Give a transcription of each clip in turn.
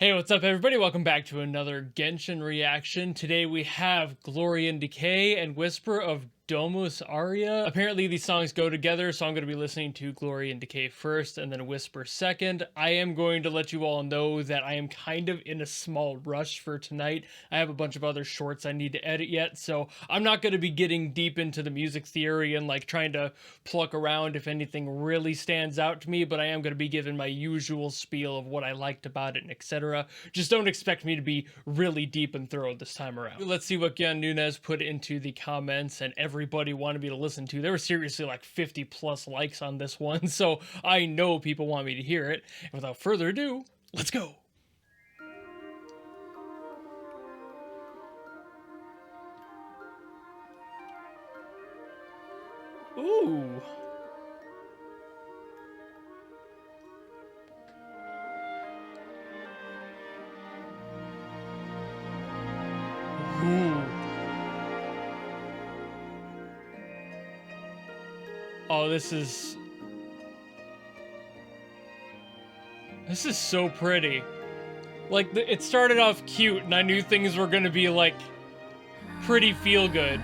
Hey, what's up everybody? Welcome back to another Genshin reaction. Today we have Glory and Decay and Whisper of Domus Aurea. Apparently these songs go together, so I'm going to be listening to Glory and Decay first and then Whisper second. I am going to let you all know that I am kind of in a small rush for tonight. I have a bunch of other shorts I need to edit yet, so I'm not going to be getting deep into the music theory and like trying to pluck around if anything really stands out to me, but I am going to be giving my usual spiel of what I liked about it and etc. Just don't expect me to be really deep and thorough this time around. Let's see what Gian Nunez put into the comments and everybody wanted me to listen to. There were seriously like 50 plus likes on this one, so I know people want me to hear it. And without further ado, let's go. Ooh. Ooh. Oh, this is so pretty. Like, it started off cute, and I knew things were gonna be, like, pretty feel-good.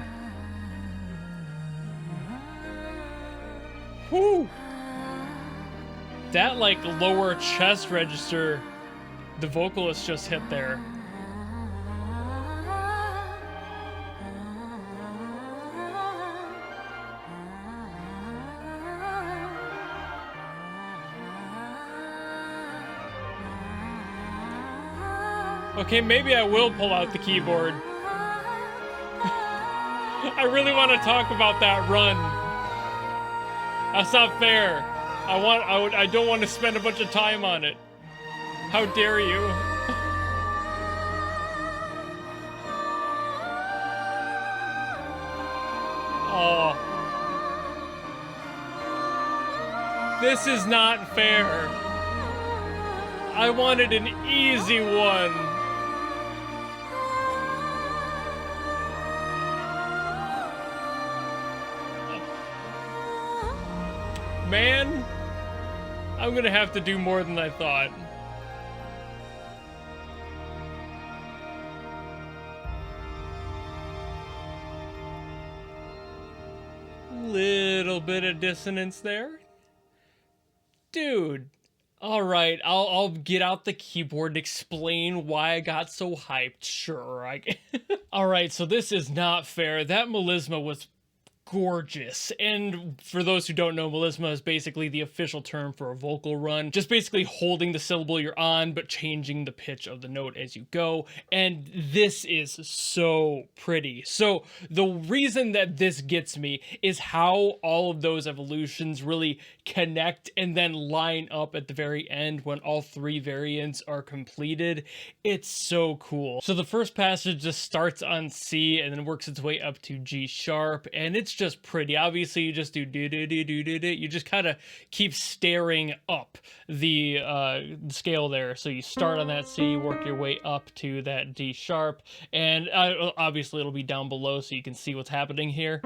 Whew! That, like, lower chest register the vocalist just hit there. Okay, maybe I will pull out the keyboard. I really want to talk about that run. That's not fair. I don't want to spend a bunch of time on it. How dare you? Oh. This is not fair. I wanted an easy one. Man, I'm gonna have to do more than I thought. Little bit of dissonance there. Dude. Alright, I'll get out the keyboard and explain why I got so hyped. Sure, Alright, so this is not fair. That melisma was gorgeous. And for those who don't know, melisma is basically the official term for a vocal run. Just basically holding the syllable you're on, but changing the pitch of the note as you go. And this is so pretty. So the reason that this gets me is how all of those evolutions really connect and then line up at the very end when all three variants are completed. It's so cool. So the first passage just starts on C and then works its way up to G sharp, and it's just pretty. Obviously you just do do do do do do do. You just kind of keep staring up the scale there. So you start on that C, work your way up to that D sharp, and obviously it'll be down below so you can see what's happening here.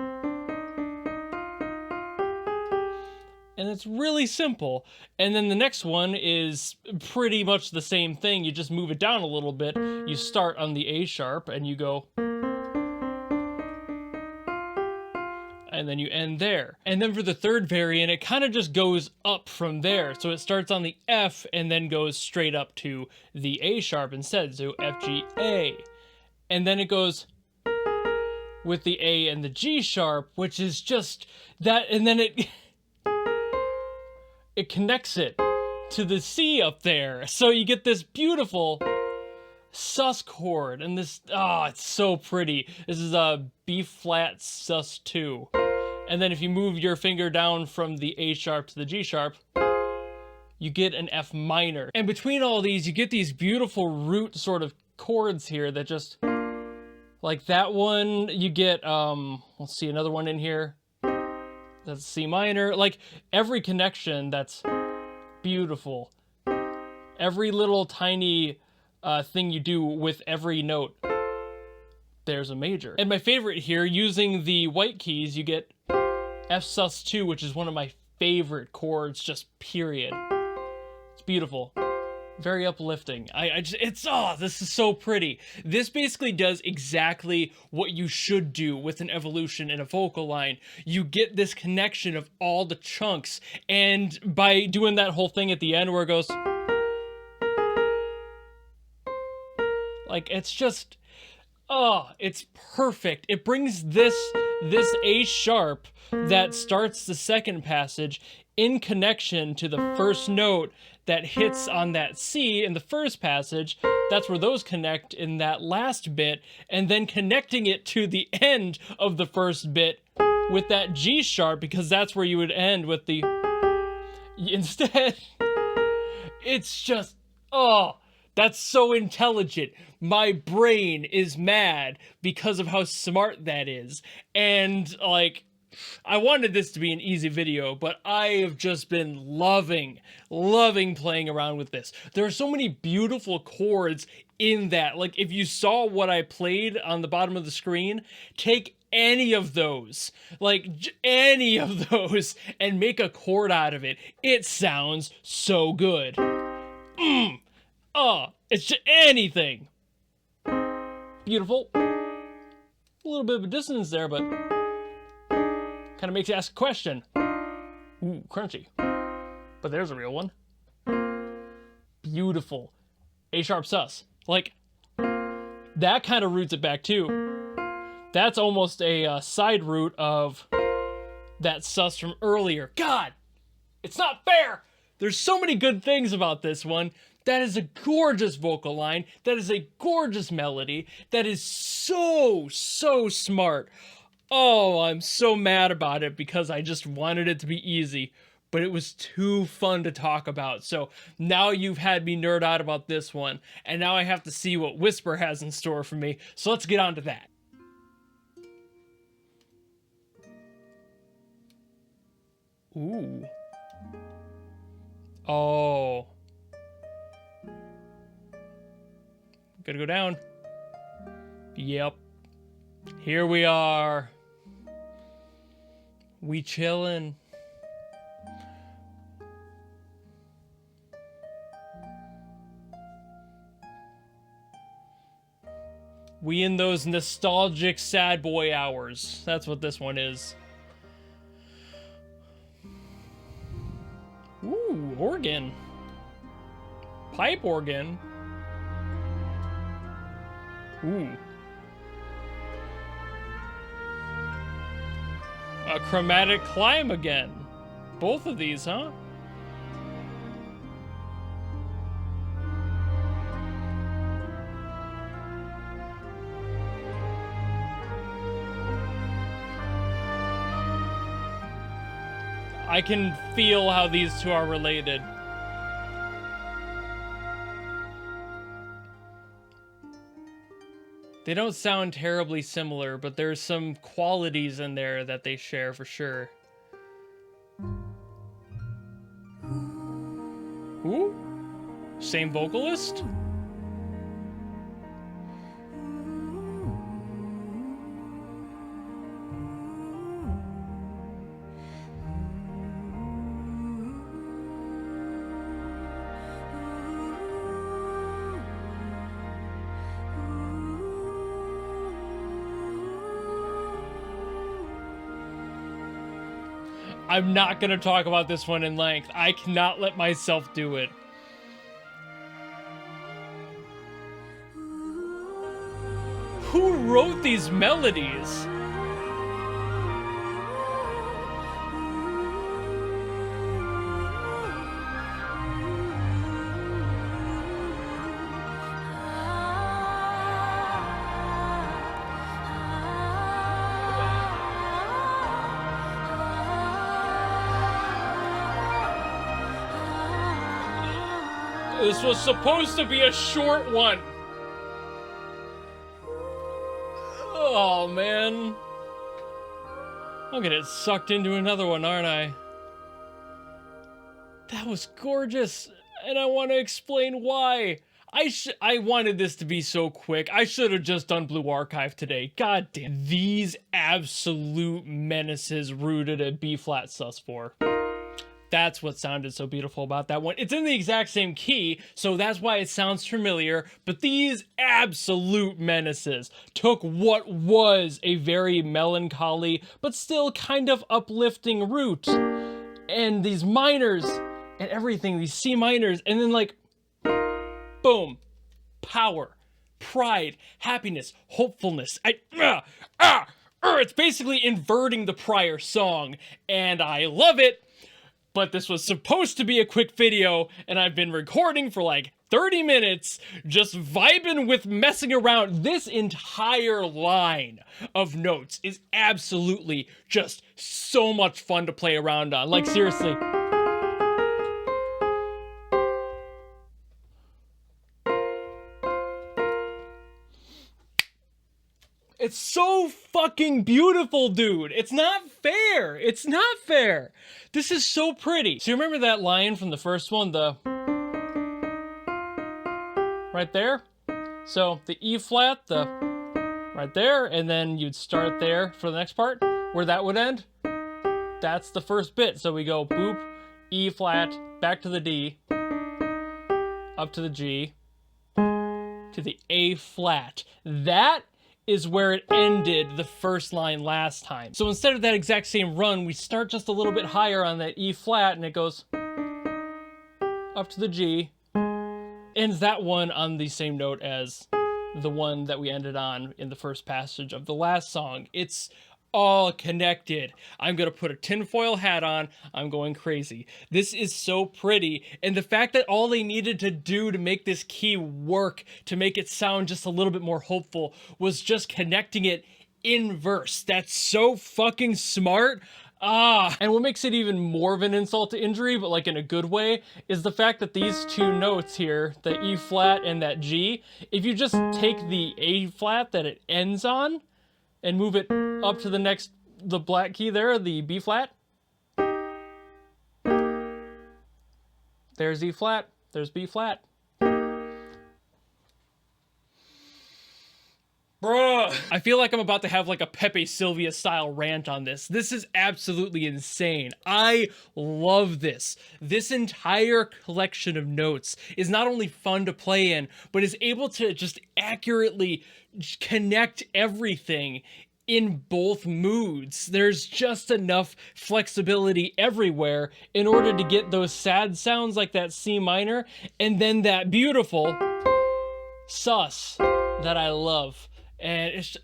And it's really simple. And then the next one is pretty much the same thing. You just move it down a little bit. You start on the A sharp and you go, and then you end there. And then for the third variant, it kind of just goes up from there. So it starts on the F and then goes straight up to the A sharp instead. So F, G, A. And then it goes with the A and the G sharp, which is just that, and then it connects it to the C up there. So you get this beautiful sus chord, and this, it's so pretty. This is a B flat sus 2. And then if you move your finger down from the A sharp to the G sharp, you get an F minor. And between all these, you get these beautiful root sort of chords here that just, like that one, you get, let's see, another one in here. That's C minor. Like every connection, that's beautiful. Every little tiny thing you do with every note, there's a major. And my favorite here, using the white keys, you get F sus 2, which is one of my favorite chords, just period. It's beautiful. Very uplifting. I just, it's, oh, this is so pretty. This basically does exactly what you should do with an evolution in a vocal line. You get this connection of all the chunks, and by doing that whole thing at the end where it goes, like, it's just, oh, it's perfect. It brings this A sharp that starts the second passage in connection to the first note that hits on that C in the first passage. That's where those connect in that last bit, and then connecting it to the end of the first bit with that G sharp, because that's where you would end with the, instead, it's just, oh, that's so intelligent. My brain is mad because of how smart that is. And like, I wanted this to be an easy video, but I have just been loving playing around with this. There are so many beautiful chords in that. Like, if you saw what I played on the bottom of the screen, take any of those, like any of those, and make a chord out of it. It sounds so good. Oh, it's just anything. Beautiful. A little bit of a dissonance there, but kind of makes you ask a question. Ooh, crunchy. But there's a real one. Beautiful. A sharp sus. Like, that kind of roots it back too. That's almost a side root of that sus from earlier. God, it's not fair. There's so many good things about this one. That is a gorgeous vocal line. That is a gorgeous melody. That is so smart. Oh, I'm so mad about it because I just wanted it to be easy, but it was too fun to talk about. So now you've had me nerd out about this one, and now I have to see what Whisper has in store for me. So let's get on to that. Ooh. Oh. Gotta go down. Yep. Here we are. We chillin'. We in those nostalgic sad boy hours. That's what this one is. Ooh, organ. Pipe organ. Ooh. A chromatic climb again. Both of these, huh? I can feel how these two are related. They don't sound terribly similar, but there's some qualities in there that they share for sure. Ooh? Same vocalist? I'm not gonna talk about this one in length. I cannot let myself do it. Who wrote these melodies? This was supposed to be a short one. Oh, man. I'm gonna get sucked into another one, aren't I? That was gorgeous, and I want to explain why. I wanted this to be so quick. I should have just done Blue Archive today. God damn. These absolute menaces rooted at B-flat sus4. That's what sounded so beautiful about that one. It's in the exact same key, so that's why it sounds familiar, but these absolute menaces took what was a very melancholy, but still kind of uplifting root, and these minors, and everything, these C minors, and then like, boom, power, pride, happiness, hopefulness. It's basically inverting the prior song, and I love it. But this was supposed to be a quick video, and I've been recording for like 30 minutes, just vibing with messing around. This entire line of notes is absolutely just so much fun to play around on. Like, seriously. It's so fucking beautiful, dude. It's not fair. It's not fair. This is so pretty. So you remember that line from the first one, the right there? So the E flat, the right there, and then you'd start there for the next part, where that would end. That's the first bit. So we go boop, E flat, back to the D, up to the G, to the A flat. That is where it ended the first line last time. So instead of that exact same run, we start just a little bit higher on that E flat, and it goes up to the G, ends that one on the same note as the one that we ended on in the first passage of the last song. It's all connected. I'm gonna put a tinfoil hat on. I'm going crazy. This is so pretty, and the fact that all they needed to do to make this key work, to make it sound just a little bit more hopeful, was just connecting it in verse. That's so fucking smart. And what makes it even more of an insult to injury, but like in a good way, is the fact that these two notes here, the E flat and that G, if you just take the A flat that it ends on and move it up to the next, the black key there, the B flat. There's E flat, there's B flat. Bruh. I feel like I'm about to have like a Pepe Sylvia style rant on this. This is absolutely insane. I love this. This entire collection of notes is not only fun to play in, but is able to just accurately connect everything in both moods. There's just enough flexibility everywhere in order to get those sad sounds like that C minor, and then that beautiful sus that I love. And it's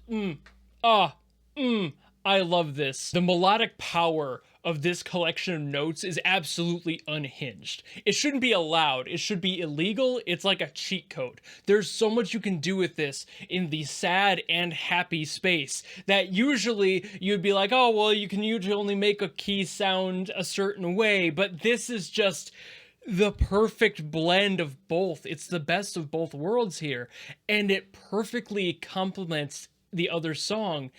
I love this. The melodic power of this collection of notes is absolutely unhinged. It shouldn't be allowed. It should be illegal. It's like a cheat code. There's so much you can do with this in the sad and happy space that usually you'd be like, oh, well, you can usually only make a key sound a certain way, but this is just the perfect blend of both. It's the best of both worlds here, and it perfectly complements the other song.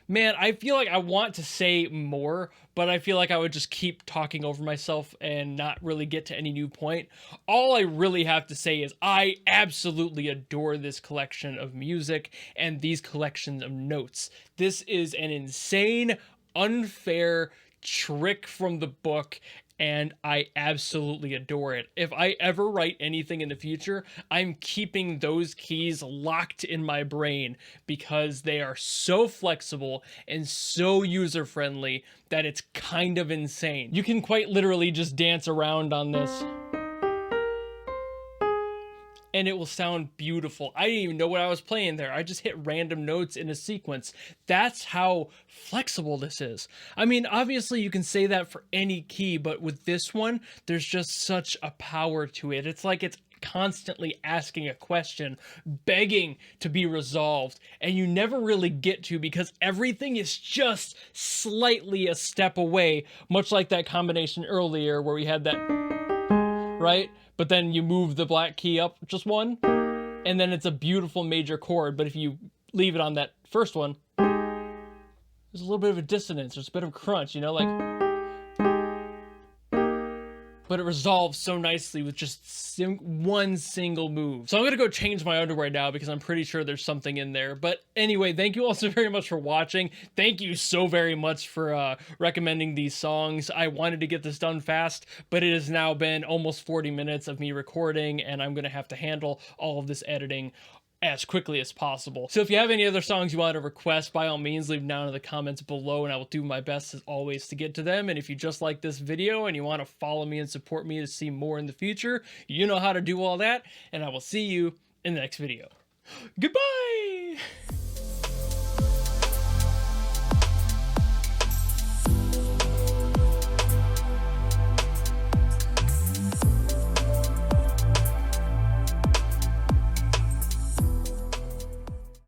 Man, I feel like I want to say more, but I feel like I would just keep talking over myself and not really get to any new point. All I really have to say is I absolutely adore this collection of music and these collections of notes. This is an insane, unfair trick from the book, and I absolutely adore it. If I ever write anything in the future, I'm keeping those keys locked in my brain because they are so flexible and so user-friendly that it's kind of insane. You can quite literally just dance around on this, and it will sound beautiful. I didn't even know what I was playing there. I just hit random notes in a sequence. That's how flexible this is. I mean, obviously you can say that for any key, but with this one, there's just such a power to it. It's like it's constantly asking a question, begging to be resolved, and you never really get to because everything is just slightly a step away, much like that combination earlier where we had that, right? But then you move the black key up just one, and then it's a beautiful major chord. But if you leave it on that first one, there's a little bit of a dissonance, there's a bit of crunch, you know, like. But but it resolves so nicely with just one single move. So I'm gonna go change my underwear now because I'm pretty sure there's something in there. But anyway, thank you all so very much for watching. Thank you so very much for recommending these songs. I wanted to get this done fast, but it has now been almost 40 minutes of me recording, and I'm gonna have to handle all of this editing as quickly as possible. So if you have any other songs you want to request, by all means, leave them down in the comments below, and I will do my best as always to get to them. And if you just like this video and you want to follow me and support me to see more in the future, you know how to do all that, and I will see you in the next video. Goodbye!